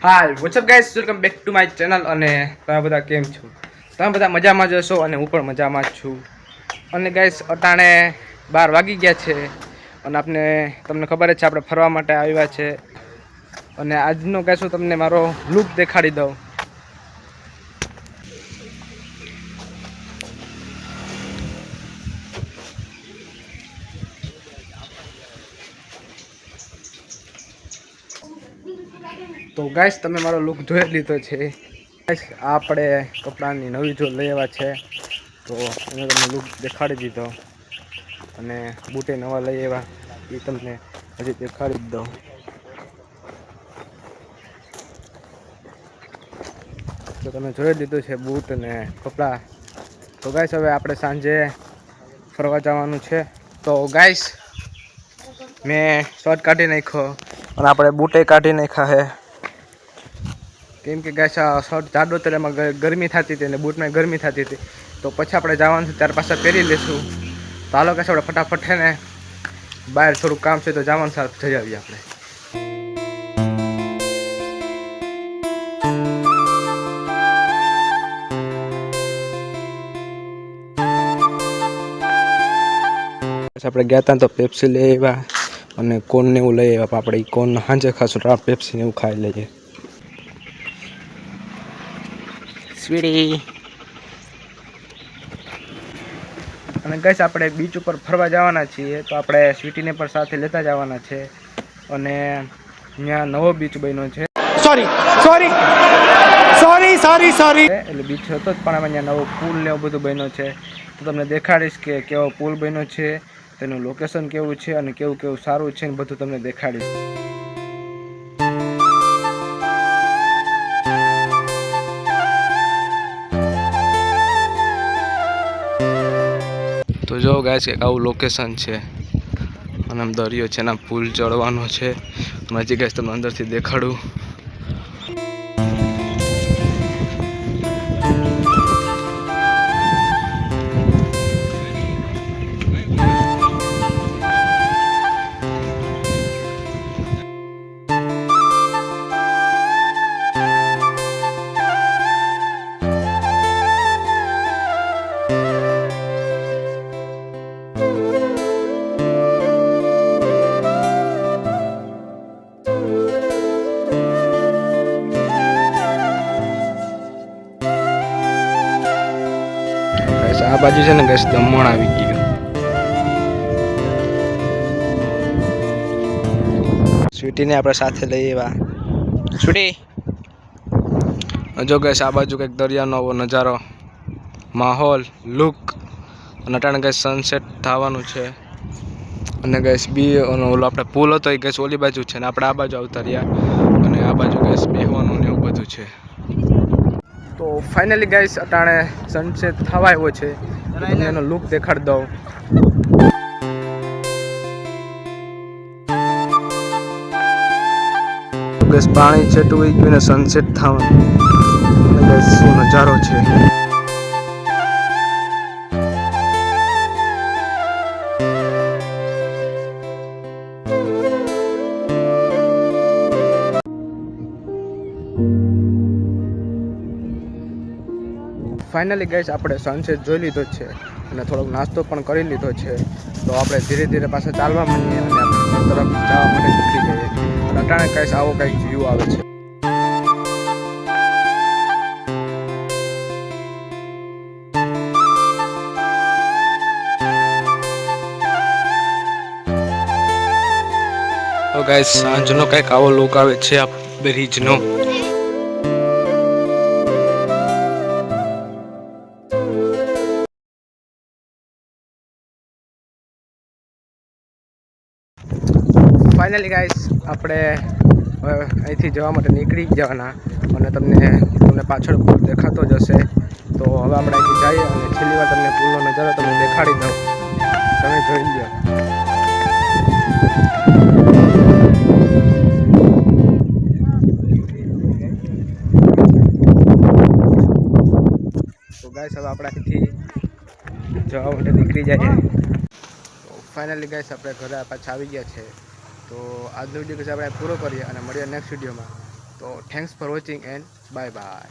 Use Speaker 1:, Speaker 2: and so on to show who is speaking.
Speaker 1: Hi what's up guys, welcome back to my channel. અને તમે બધા કેમ છો? તમે બધા મજામાં જ હશો અને હું પણ મજામાં જ છું. અને ગાઈસ અટાણે 12 વાગી ગયા છે અને તમને ખબર જ છે આપણે ફરવા માટે આવ્યા છે. અને આજનો ગાઈસ હું તમને મારો લુક દેખાડી દઉં. તો ગાઈસ તમે મારો લુક જોઈ લીધો છે. ગાઈસ આપણે કપડાની નવી જો લઈ આવ્યા છે તો એને તમને લુક દેખાડી દીધો. અને બૂટે નવા લઈ આવ્યા એ તમને હજી દેખાડી જ દઉં. તો તમે જોઈ લીધું છે બૂટ અને કપડાં. તો ગાઈસ હવે આપણે સાંજે ફરવા જવાનું છે. તો ગાઈસ મેં શર્ટ કાઢી નાખ્યો અને આપણે બૂટે કાઢી નાખ્યા છે. કેમ કે ગાઈસ આ શર્ટ જાડો તો એમાં ગરમી થતી હતી અને બૂટમાં ગરમી થતી હતી. તો પછી આપણે જવાનું છે ત્યાર પાછા પહેરી લઈશું. તો હાલો ગાઈસ આપણે ફટાફટ છે ને બહાર થોડુંક કામ છે તો જવાનું સારું જઈ આવીએ આપણે. આપણે ગયા હતા તો પેપ્સી લઈ આવ્યા અને કોન ને એવું લઈ આવ્યા. આપણે કોન સાંજે ખાશું તો પેપ્સી ને એવું ખાઈ લઈએ. સ્વીટી અને ગાઈસ આપણે બીચ ઉપર ફરવા જવાના છીએ તો આપણે સ્વીટીને પણ સાથે લેતા જવાના છે. અને ત્યાં નવો બીચ બન્યો છે. સોરી એટલે બીચ હતો જ પણ અમે ત્યાં નવો પુલ ને એવું બધું બન્યો છે. તો તમને દેખાડીશ કે કેવો પુલ બન્યો છે, તેનું લોકેશન કેવું છે અને કેવું કેવું સારું છે ને બધું તમને દેખાડીશ. તો જો ગાઈસ કે આવું લોકેશન છે અને આમ દરિયો છે ને પુલ ચડવાનો છે. હજી ગાઈસ તમને અંદરથી દેખાડું. આ બાજુ છે ને ગાઈસ દમણ આવી ગયું. સ્વીટીને આપણે સાથે લઈ આવ્યા. સ્વીટી જો ગાઈસ આ બાજુ કંઈક દરિયાનો આવો નજારો, માહોલ, લુક. અને અટાણે ગાઈસ સનસેટ થવાનું છે. અને ગાઈસ ઓલો આપણે પુલ હતો એ ગાઈસ ઓલી બાજુ છે ને આપણે આ બાજુ આવતા રહ્યા. અને આ બાજુ ગાઈસ બેહવાનું ને એવું બધું છે. તો ફાઇનલી ગાઈસ અટાણે સનસેટ થવા આવ્યો છે. તમને એનો લુક દેખાડી દઉં. ગાઈસ પાણી છેટું વહી ગયું ને સનસેટ થવાનું. અને ગાઈસ શું નજારો છે. ફાઇનલી ગાઈસ આપણે સનસેટ જોઈ લીધો છે અને થોડોક નાસ્તો પણ કરી લીધો છે. તો આપણે ધીરે ધીરે પાછા ચાલવા માંડીએ અને આપણે ઘર તરફ જવા માટે નીકળી જઈએ. અને અટાણે ગાઈસ આવો કંઈક વ્યૂ આવે છે. તો ગાઈસ સાંજનો કંઈક આવો લુક આવે છે આ બ્રિજનો. ફાઇનલી ગાઈસ આપણે અહીંથી જવા માટે નીકળી જવાના. અને તમને પાછળ પુલ દેખાતો જ હશે. તો હવે આપણે અહીંથી જઈએ અને છેલ્લી વાર તમને પુલનો નજારો તમને દેખાડી દઉં. તમે જોઈ લો. તો ગાઈસ હવે આપણે અહીંથી જવા માટે નીકળી જઈએ. ફાઇનલી ગાઈસ આપણે ઘરે પાછા આવી ગયા છે. તો આજનો વિડીયો આપણે પૂરો કરીએ અને મળીએ નેક્સ્ટ વિડીયોમાં. તો thanks for watching and bye bye.